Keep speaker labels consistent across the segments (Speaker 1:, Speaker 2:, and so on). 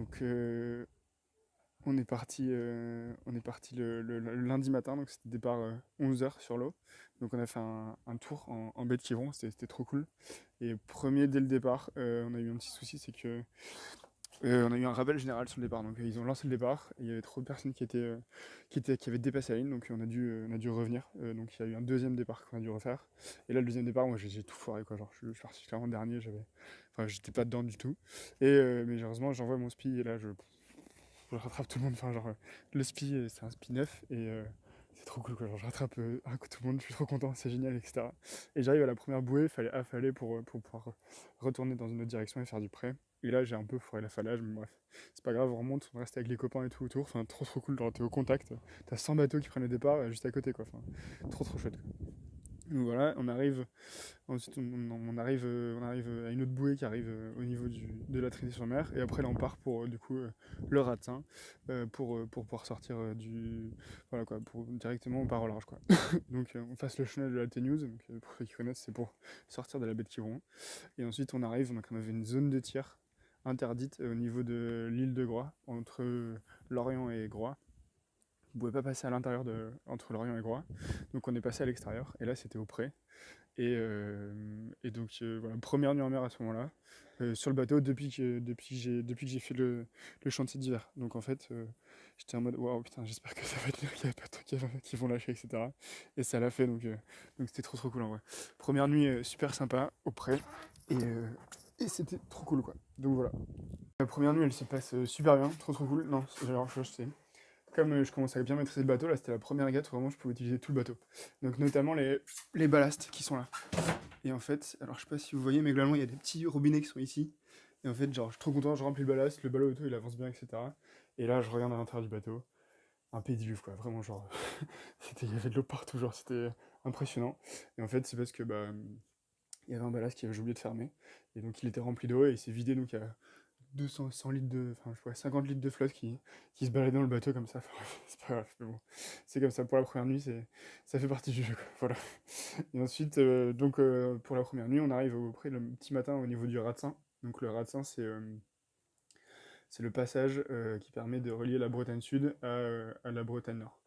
Speaker 1: Donc on est parti le lundi matin, donc c'était départ 11 h sur l'eau. Donc on a fait un tour en baie de Quiberon, c'était trop cool. Et premier dès le départ, on a eu un petit souci, c'est que on a eu un rappel général sur le départ. Donc ils ont lancé le départ, et il y avait trop de personnes qui avaient dépassé la ligne, donc on a dû revenir. Donc il y a eu un deuxième départ qu'on a dû refaire. Et là le deuxième départ, moi j'ai tout foiré quoi. Genre je suis parti clairement dernier, enfin j'étais pas dedans du tout. Mais heureusement j'envoie mon spi et là je rattrape tout le monde. Enfin, genre, le spi, c'est un spi neuf et c'est trop cool quoi. Genre, je rattrape un coup tout le monde, je suis trop content, c'est génial, etc. Et j'arrive à la première bouée, il fallait affaler pour pouvoir retourner dans une autre direction et faire du près. Et là, j'ai un peu foiré l'affalage, mais bref, c'est pas grave, on remonte, on reste avec les copains et tout autour. Enfin, trop cool, genre, t'es au contact, t'as 100 bateaux qui prennent le départ juste à côté quoi. Enfin, trop chouette quoi. Donc voilà, on arrive. Ensuite, on arrive à une autre bouée qui arrive au niveau de la Trinité-sur-Mer. Et après, là, on part pour du coup le Ratin pour pouvoir sortir du. Voilà quoi, directement, on part au large quoi. Donc, on fasse le chenal de la Téniouse. Donc, pour ceux qui connaissent, c'est pour sortir de la baie de Quiberon. Et ensuite, on arrive. Donc, on avait une zone de tir interdite au niveau de l'île de Groix, entre Lorient et Groix. On pouvait pas passer à l'intérieur entre Lorient et Groix. Donc, on est passé à l'extérieur. Et là, c'était au pré. Et donc voilà, première nuit en mer à ce moment-là, sur le bateau depuis que j'ai fait le chantier d'hiver. Donc en fait, j'étais en mode waouh putain, j'espère que ça va tenir, qu'il n'y a pas de trucs qui vont lâcher, etc. Et ça l'a fait, donc c'était trop cool en vrai. Première nuit super sympa, au près, et, euh, et c'était trop cool quoi. Donc voilà. La première nuit elle se passe super bien, trop cool. Non, genre je sais. Comme je commençais à bien maîtriser le bateau, là c'était la première régate où vraiment je pouvais utiliser tout le bateau. Donc notamment les ballasts qui sont là. Et en fait, alors je sais pas si vous voyez, mais globalement il y a des petits robinets qui sont ici. Et en fait, genre je suis trop content, je remplis le ballast, le bateau il avance bien, etc. Et là je regarde à l'intérieur du bateau, un pédiluve quoi, vraiment genre, il y avait de l'eau partout, genre c'était impressionnant. Et en fait c'est parce que il y avait un ballast qui avait oublié de fermer. Et donc il était rempli d'eau et il s'est vidé, donc il y a 200, 100 litres enfin, je vois 50 litres de flotte qui se baladaient dans le bateau comme ça. Enfin, c'est pas grave, mais bon. C'est comme ça pour la première nuit, ça fait partie du jeu, quoi. Voilà. Et ensuite, donc, pour la première nuit, on arrive auprès le petit matin au niveau du Ratsin. Donc, le Ratsin, c'est le passage qui permet de relier la Bretagne Sud à la Bretagne Nord.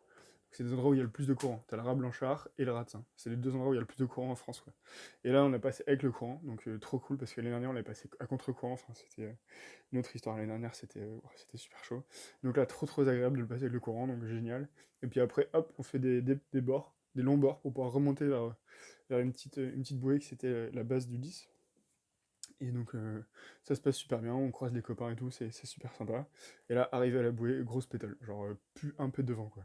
Speaker 1: C'est des endroits où il y a le plus de courant. T'as le raz Blanchard et le Ratsin. C'est les deux endroits où il y a le plus de courant en France, quoi. Et là, on a passé avec le courant, donc trop cool parce que l'année dernière, on l'a passé à contre-courant. Enfin, c'était une autre histoire. L'année dernière, c'était super chaud. Donc là, trop agréable de le passer avec le courant, donc génial. Et puis après, hop, on fait des bords, des longs bords pour pouvoir remonter vers une petite bouée qui c'était la base du 10. Et donc ça se passe super bien, on croise les copains et tout, c'est super sympa. Et là, arrivé à la bouée, grosse pétole, genre plus un peu devant quoi.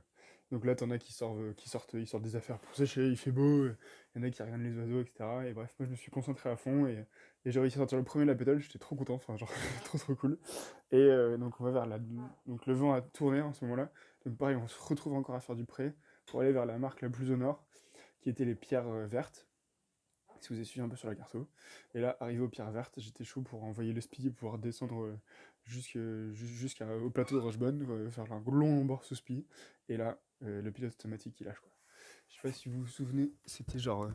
Speaker 1: Donc là, t'en as qui sortent des affaires pour sécher, il fait beau, il y en a qui regardent les oiseaux, etc. Et bref, moi je me suis concentré à fond et j'ai réussi à sortir le premier de la pétole, j'étais trop content, enfin genre trop cool. Et donc on va vers donc le vent a tourné en ce moment-là. Donc pareil, on se retrouve encore à faire du pré pour aller vers la marque la plus au nord, qui était les pierres vertes, si vous avez suivi un peu sur la carte. Et là, arrivé aux pierres vertes, j'étais chaud pour envoyer le spi, pour pouvoir descendre jusqu'au plateau de Rochebonne, faire un long bord sous spi. Et là, le pilote automatique il lâche quoi. Je sais pas si vous vous souvenez, c'était genre.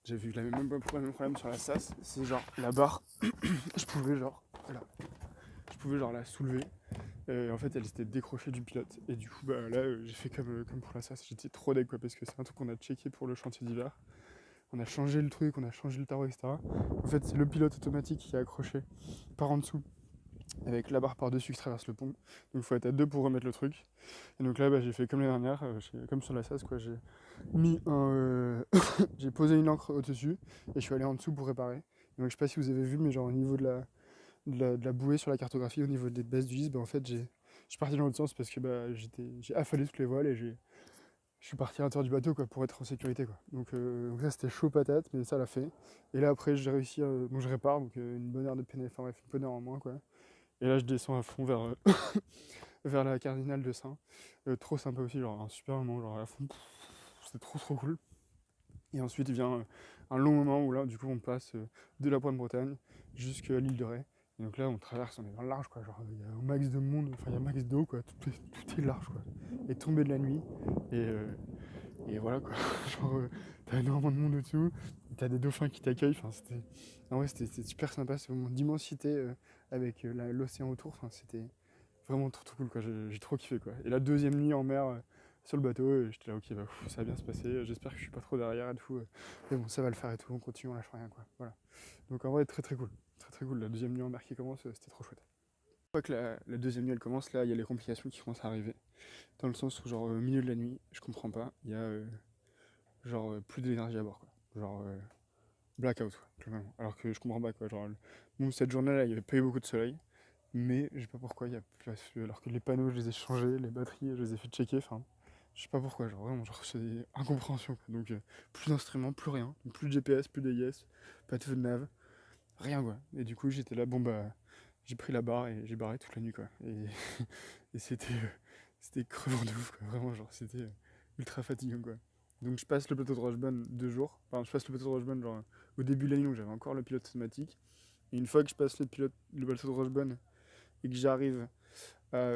Speaker 1: J'avais vu le même problème sur la SAS, c'est genre la barre, je pouvais genre. Voilà. Je pouvais genre la soulever. En fait, elle s'était décrochée du pilote. Et du coup, bah là, j'ai fait comme pour la SAS. J'étais trop deg quoi, parce que c'est un truc qu'on a checké pour le chantier d'hiver. On a changé le truc, on a changé le tarot, etc. En fait, c'est le pilote automatique qui est accroché par en dessous, avec la barre par-dessus qui traverse le pont. Donc il faut être à deux pour remettre le truc. Et donc là, j'ai fait comme l'année dernière, comme sur la SAS, quoi. J'ai mis j'ai posé une encre au-dessus et je suis allé en dessous pour réparer. Donc je sais pas si vous avez vu, mais genre au niveau de la bouée sur la cartographie, au niveau des bases du 10, en fait, je suis parti dans l'autre sens parce que j'ai affalé toutes les voiles et je suis parti à l'intérieur du bateau quoi, pour être en sécurité quoi. Donc ça c'était chaud patate, mais ça l'a fait. Et là après j'ai réussi, donc je répare, donc une bonne heure de peine, enfin bref, une bonne heure en moins quoi. Et là je descends à fond vers la Cardinale de Saint. Trop sympa aussi, genre un super moment, genre à fond, c'était trop cool. Et ensuite vient un long moment où là du coup on passe de la Pointe-Bretagne jusqu'à l'île de Ré. Et donc là on traverse, on est dans le large quoi, genre il y a un max de monde, enfin il y a un max d'eau quoi, tout est large quoi. Et tombé de la nuit. Et, euh, et voilà quoi, genre t'as énormément de monde au-dessous, t'as des dauphins qui t'accueillent, enfin c'était super sympa, c'est vraiment d'immensité avec l'océan autour, enfin vraiment trop cool, quoi. J'ai trop kiffé, quoi. Et la deuxième nuit en mer, sur le bateau, j'étais là, ok, bah, ça va bien se passer, j'espère que je suis pas trop derrière et tout. Mais bon, ça va le faire et tout, on continue, on lâche rien, quoi. Voilà. Donc en vrai, très cool. Très cool. La deuxième nuit en mer qui commence, c'était trop chouette. Une fois que la deuxième nuit elle commence, là, il y a les complications qui commencent à arriver. Dans le sens où, genre, au milieu de la nuit, je comprends pas, il y a plus d'énergie à bord, quoi. Genre, blackout, quoi, globalement. Alors que je comprends pas, quoi. Genre, bon, cette journée-là, il y avait pas eu beaucoup de soleil, mais je sais pas pourquoi, il y a plus. Alors que les panneaux, je les ai changés, les batteries, je les ai fait checker, enfin, je sais pas pourquoi, genre, vraiment, genre, c'est incompréhension, quoi. Donc, plus d'instruments, plus rien, donc, plus de GPS, plus d'AIS, pas de feu de nav, rien, quoi. Et du coup, j'étais là, bon, bah, j'ai pris la barre et j'ai barré toute la nuit, quoi. Et c'était crevant de ouf, quoi. Vraiment, genre, c'était ultra fatigant, quoi. Donc je passe le plateau de Rochebonne 2 jours. Enfin, je passe le plateau de Rochebonne genre au début de la nuit où j'avais encore le pilote automatique. Et une fois que je passe le plateau de Rochebonne et que j'arrive à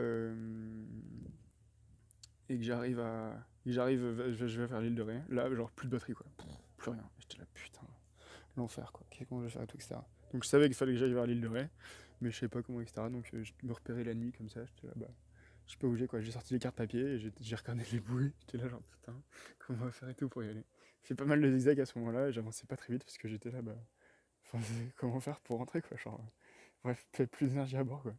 Speaker 1: et que j'arrive à je vais vers l'île de Ré, là genre plus de batterie, quoi. Plus rien. J'étais là, putain, l'enfer, quoi. Comment je vais faire et tout, etc. Donc je savais qu'il fallait que j'aille vers l'île de Ré, mais je savais pas comment, etc. Donc je me repérais la nuit comme ça. J'étais là, bah, je sais pas où j'ai, quoi. J'ai sorti les cartes papier et j'ai regardé les bouées. J'étais là, genre, putain, comment on va faire et tout pour y aller. J'ai fait pas mal de zigzags à ce moment-là et j'avançais pas très vite parce que j'étais là, bah, enfin, comment faire pour rentrer, quoi. Genre, bref, peut-être plus d'énergie à bord, quoi.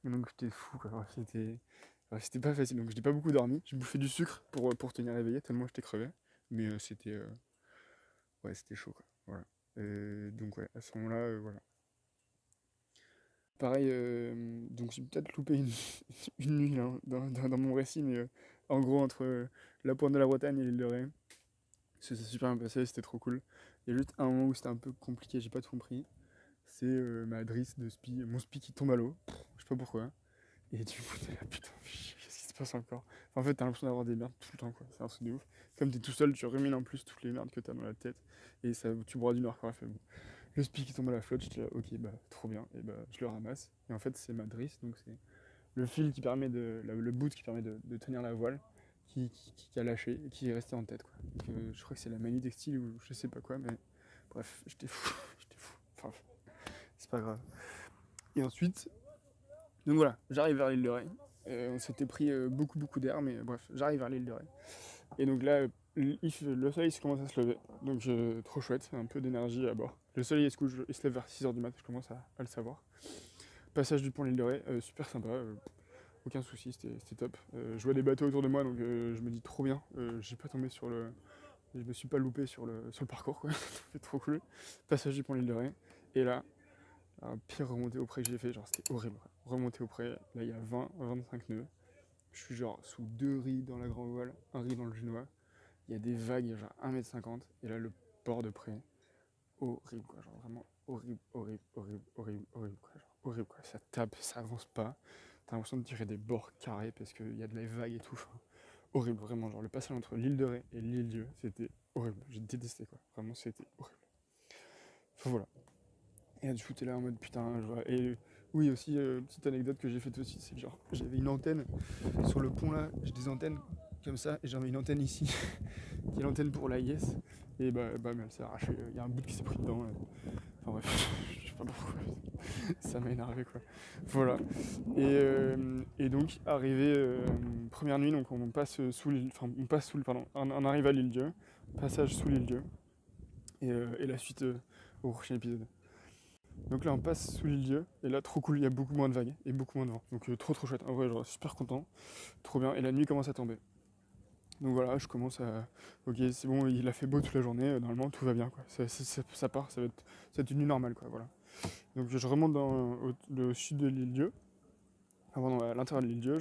Speaker 1: Et donc j'étais fou, quoi. Bref, c'était pas facile. Donc j'ai pas beaucoup dormi. J'ai bouffé du sucre pour tenir éveillé tellement j'étais crevé. Mais ouais, c'était chaud, quoi. Voilà. Donc ouais, à ce moment-là, voilà. Pareil, donc j'ai peut-être loupé une nuit là, dans mon récit, mais en gros, entre la pointe de la Bretagne et l'île de Ré, ça s'est super bien passé, c'était trop cool. Il y a juste un moment où c'était un peu compliqué, j'ai pas tout compris. C'est ma drisse de spi, mon spi qui tombe à l'eau, je sais pas pourquoi. Et du coup, t'es là, putain, qu'est-ce qui se passe encore? Enfin, en fait, t'as l'impression d'avoir des merdes tout le temps, quoi. C'est un truc de ouf. Comme t'es tout seul, tu rumines en plus toutes les merdes que t'as dans la tête. Et ça, tu broies du noir, quoi. Fait, bon. Le spi qui tombe à la flotte, j'étais là, ok, bah, trop bien. Et bah, je le ramasse. Et en fait, c'est ma drisse, donc c'est le fil qui permet le bout qui permet de tenir la voile, qui a lâché et qui est resté en tête, quoi. Donc, je crois que c'est la manie textile ou je sais pas quoi, mais bref, j'étais fou. J'étais fou. Enfin, c'est pas grave. Et ensuite, donc voilà, j'arrive vers l'île de Ré. On s'était pris beaucoup d'air, mais bref, j'arrive vers l'île de Ré. Et donc là, le soleil commence à se lever. Donc trop chouette, un peu d'énergie à bord. Le soleil il se lève vers 6h du mat, je commence à le savoir. Passage du pont l'île de Ré, super sympa, aucun souci, c'était top. Je vois des bateaux autour de moi, donc je me dis trop bien. J'ai pas tombé sur le. Je me suis pas loupé sur le parcours, quoi. C'était trop cool. Passage du pont l'île de Ré. Et là, un pire remontée au pré que j'ai fait, genre c'était horrible. Remontée au pré, là il y a 20-25 nœuds. Je suis genre sous 2 riz dans la grande voile, un riz dans le génois. Il y a des vagues, genre 1,50 m. Et là, le port de pré, horrible, quoi. Genre vraiment horrible, quoi. Genre horrible, quoi. Ça tape, ça avance pas. T'as l'impression de tirer des bords carrés parce qu'il y a de la vague et tout. Enfin, horrible, vraiment. Genre le passage entre l'île de Ré et l'île Dieu, c'était horrible. J'ai détesté, quoi. Vraiment, c'était horrible. Enfin voilà. Et du coup, t'es là en mode putain, je vois. Et oui, aussi, petite anecdote que j'ai faite aussi, c'est que genre, j'avais une antenne sur le pont là, j'ai des antennes comme ça, et j'en ai une antenne ici, qui est l'antenne pour l'AIS. Et bah, mais elle s'est arrachée, il y a un bout qui s'est pris dedans. Enfin bref, je sais pas pourquoi, ça m'a énervé, quoi. Voilà. Et donc, arrivé, première nuit, donc on passe sous l'île, enfin on passe sous le, pardon, on arrive à l'île Dieu, passage sous l'île Dieu, et la suite au prochain épisode. Donc là on passe sous l'île Dieu, et là trop cool, il y a beaucoup moins de vagues et beaucoup moins de vent. Donc trop chouette, en vrai genre super content, trop bien, et la nuit commence à tomber. Donc voilà, je commence à... Ok, c'est bon, il a fait beau toute la journée, normalement tout va bien, quoi. Ça part, ça va être une nuit normale, quoi, voilà. Donc je remonte dans le sud de l'île Dieu, avant à l'intérieur de l'île Dieu,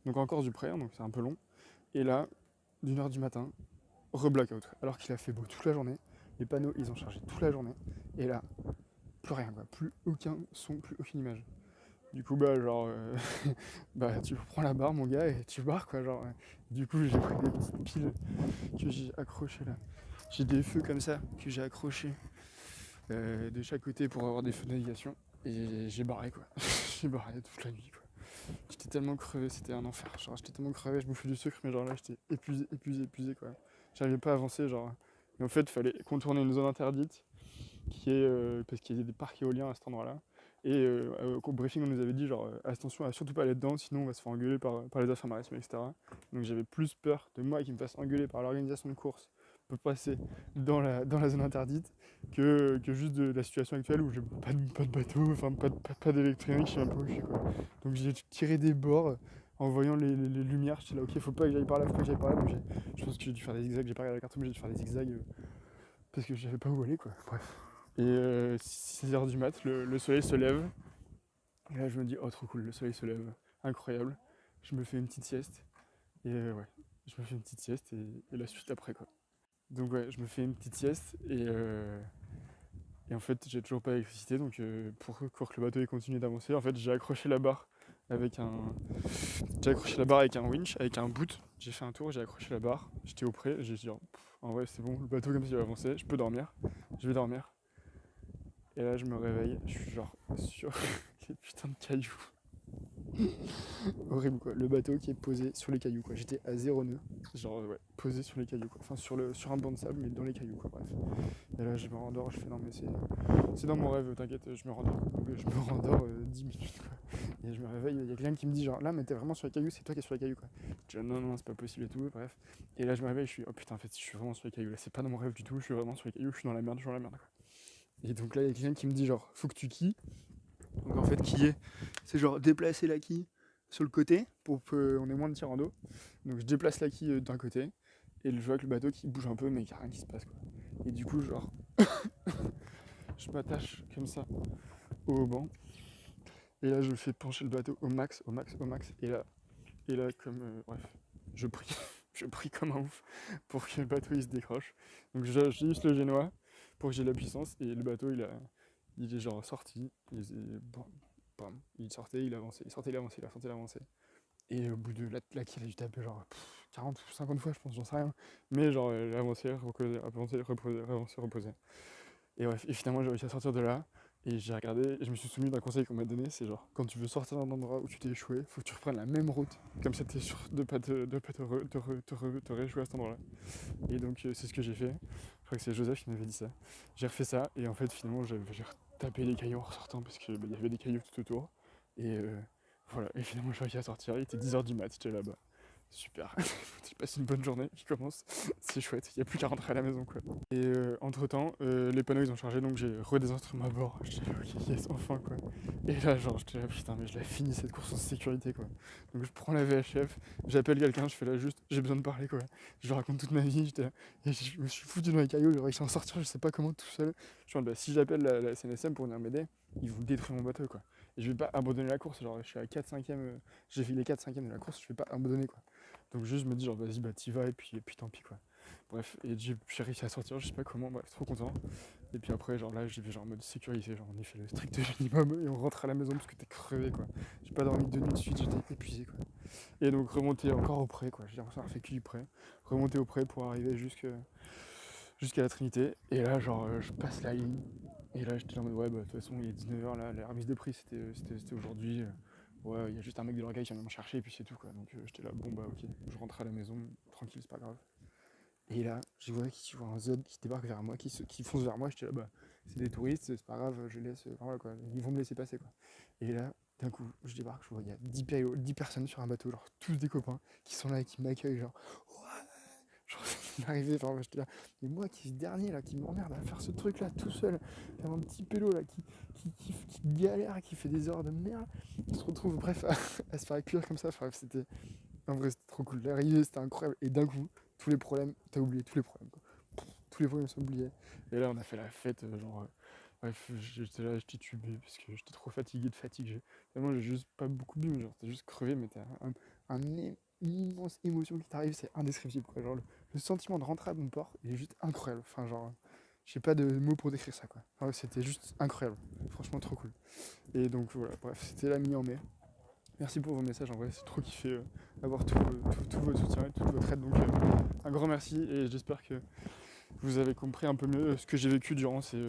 Speaker 1: donc encore du pré, donc c'est un peu long. Et là, d'1h du matin, re-blackout, alors qu'il a fait beau toute la journée, les panneaux ils ont chargé toute la journée, et là, plus rien, quoi, plus aucun son, plus aucune image. Du coup, bah, genre, bah, tu prends la barre, mon gars, et tu barres, quoi, genre. Du coup, j'ai pris des petites piles que j'ai accrochées là. J'ai des feux comme ça que j'ai accrochés de chaque côté pour avoir des feux de navigation. Et j'ai barré, quoi. J'ai barré toute la nuit, quoi. J'étais tellement crevé, c'était un enfer. Genre, j'étais tellement crevé, je bouffais du sucre, mais genre là, j'étais épuisé, quoi. J'arrivais pas à avancer, genre. Mais en fait, il fallait contourner une zone interdite qui est parce qu'il y a des parcs éoliens à cet endroit-là. Et au briefing, on nous avait dit genre attention à surtout pas aller dedans, sinon on va se faire engueuler par les affaires maritimes, etc. Donc j'avais plus peur de moi qui me fasse engueuler par l'organisation de course pour passer dans la zone interdite que juste de la situation actuelle où j'ai pas de bateau, enfin pas d'électronique, je sais même pas où je suis quoi. Donc j'ai tiré des bords en voyant les lumières, j'étais là ok faut pas que j'aille par là, faut pas que j'aille par là, donc je pense que j'ai dû faire des zigzags, j'ai pas regardé la carte, mais j'ai dû faire des zigzags parce que je savais pas où aller quoi. Bref. Et 6h du mat, le soleil se lève. Et là je me dis oh trop cool, le soleil se lève, incroyable. Je me fais une petite sieste. Et ouais, je me fais une petite sieste et la suite après quoi. Donc ouais, je me fais une petite sieste et en fait j'ai toujours pas d'électricité donc pour que le bateau ait continué d'avancer, en fait j'ai accroché la barre avec un. J'ai accroché la barre avec un winch, avec un boot. J'ai fait un tour, j'ai accroché la barre, j'étais au près, j'ai dit en vrai c'est bon, le bateau comme ça il va avancer, je peux dormir, je vais dormir. Et là je me réveille, je suis genre sur les putains de cailloux. Horrible quoi, le bateau qui est posé sur les cailloux quoi. J'étais à 0 nœud, genre ouais, posé sur les cailloux quoi. Enfin sur un banc de sable mais dans les cailloux quoi, bref. Et là je me rendors, je fais non mais c'est dans mon rêve, t'inquiète, je me rendors. Donc je me rendors 10 minutes quoi. Et je me réveille, il y a quelqu'un qui me dit genre là mais t'es vraiment sur les cailloux, c'est toi qui es sur les cailloux quoi. Je dis non c'est pas possible et tout, bref. Et là je me réveille, je suis oh putain en fait je suis vraiment sur les cailloux, là c'est pas dans mon rêve du tout, je suis vraiment sur les cailloux, je suis dans la merde, je suis dans la merde quoi. Et donc là il y a quelqu'un qui me dit genre faut que tu quilles. Donc en fait quiller, c'est genre déplacer la quille sur le côté pour qu'on ait moins de tir en dos. Donc je déplace la quille d'un côté et je vois que le bateau qui bouge un peu mais qu'il n'y a rien qui se passe quoi. Et du coup genre je m'attache comme ça au banc et là je fais pencher le bateau au max, au max, au max et là comme bref je prie je prie comme un ouf pour que le bateau il se décroche. Donc j'utilise le génois pour que j'ai la puissance et le bateau il est genre sorti, il sortait, il avançait, il sortait, il avançait, il sortait, il avançait. Et au bout de la kill, a dû taper genre 40 ou 50 fois, je pense, j'en sais rien. Mais genre, avancer, reposer, avancer, reposer, avancer, reposer. Et bref, et finalement, j'ai réussi à sortir de là. Et j'ai regardé, et je me suis soumis d'un conseil qu'on m'a donné, c'est genre, quand tu veux sortir d'un endroit où tu t'es échoué, faut que tu reprennes la même route. Comme ça, t'es sûr de pas te rééchouer à cet endroit-là. Et donc, c'est ce que j'ai fait. Je crois que c'est Joseph qui m'avait dit ça. J'ai refait ça, et en fait, finalement, j'ai tapé les cailloux en ressortant parce qu'il y avait des cailloux tout autour. Et voilà, et finalement, j'ai réussi à sortir. Il était 10h du mat, j'étais là-bas. Super, je passe une bonne journée qui commence, c'est chouette, il n'y a plus qu'à rentrer à la maison quoi. Et entre temps, les panneaux ils ont chargé donc j'ai redésinstruit ma bord, j'étais là ok yes enfin quoi. Et là genre j'étais là putain mais je l'ai fini cette course en sécurité quoi. Donc je prends la VHF, j'appelle quelqu'un, je fais là juste, j'ai besoin de parler quoi. Je lui raconte toute ma vie, j'étais là, et je me suis foutu dans les cailloux, j'ai réussi à en sortir, je sais pas comment tout seul. Je suis en bah, si j'appelle la CNSM pour venir m'aider, ils vont détruire mon bateau quoi. Et je vais pas abandonner la course, genre je suis à 4/5ème, j'ai fait les 4/5ème de la course, je vais pas abandonner quoi. Donc juste je me dis genre vas-y bah t'y vas et puis tant pis quoi. Bref, et j'ai réussi à sortir, je sais pas comment, bref, trop content. Et puis après genre là j'y vais genre en mode sécurisé, genre on y fait le strict minimum et on rentre à la maison parce que t'es crevé quoi. J'ai pas dormi 2 nuits de suite, j'étais épuisé quoi. Et donc remonter encore au pré quoi, j'ai l'impression d'avoir fait que du pré. Remonter au pré pour arriver jusqu'à la Trinité. Et là genre je passe la ligne. Et là j'étais en mode ouais bah de toute façon il est 19h là, la remise de prix c'était aujourd'hui. Ouais, il y a juste un mec de l'orgueil qui vient me chercher et puis c'est tout quoi. Donc j'étais là, bon bah ok, je rentre à la maison, tranquille, c'est pas grave. Et là, je vois un Z qui débarque vers moi, qui fonce vers moi, j'étais là, bah c'est des touristes, c'est pas grave, je laisse, enfin, voilà quoi, ils vont me laisser passer quoi. Et là, d'un coup, je débarque, je vois, il y a 10 personnes sur un bateau, genre tous des copains, qui sont là et qui m'accueillent, genre, ouais, genre, arrivé, enfin, moi, j'étais là, mais moi qui suis dernier là, qui m'emmerde à faire ce truc là tout seul, faire un petit pélo là, qui galère, qui fait des heures de merde, on se retrouve bref à se faire cuire comme ça, bref, en vrai c'était trop cool, l'arrivée c'était incroyable, et d'un coup, tous les problèmes, t'as oublié tous les problèmes quoi. Tous les problèmes sont oubliés, et là on a fait la fête, genre, bref, j'étais là, j'étais tubé, parce que j'étais trop fatigué de fatigue, tellement j'ai juste pas beaucoup bu, mais genre t'es juste crevé, mais t'as une immense émotion qui t'arrive, c'est indescriptible quoi, genre le sentiment de rentrer à bon port, il est juste incroyable, enfin genre, j'ai pas de mots pour décrire ça quoi, enfin, c'était juste incroyable, franchement trop cool. Et donc voilà, bref, c'était la mi en mai. Merci pour vos messages, en vrai, c'est trop kiffé d'avoir tout votre soutien et toute votre aide. Donc un grand merci et j'espère que vous avez compris un peu mieux ce que j'ai vécu durant ces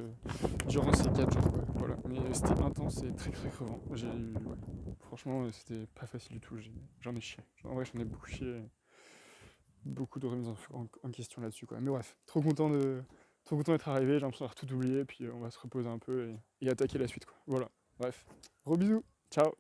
Speaker 1: 4 jours. Quoi. Voilà. Mais c'était intense et très très crevant. Franchement, c'était pas facile du tout. J'en ai chié. En vrai, j'en ai beaucoup chié. Beaucoup de remises en question là-dessus. Quoi. Mais bref, trop content d'être arrivé. J'ai l'impression d'avoir tout oublié. Puis on va se reposer un peu et attaquer la suite. Quoi. Voilà. Bref, gros bisous, ciao.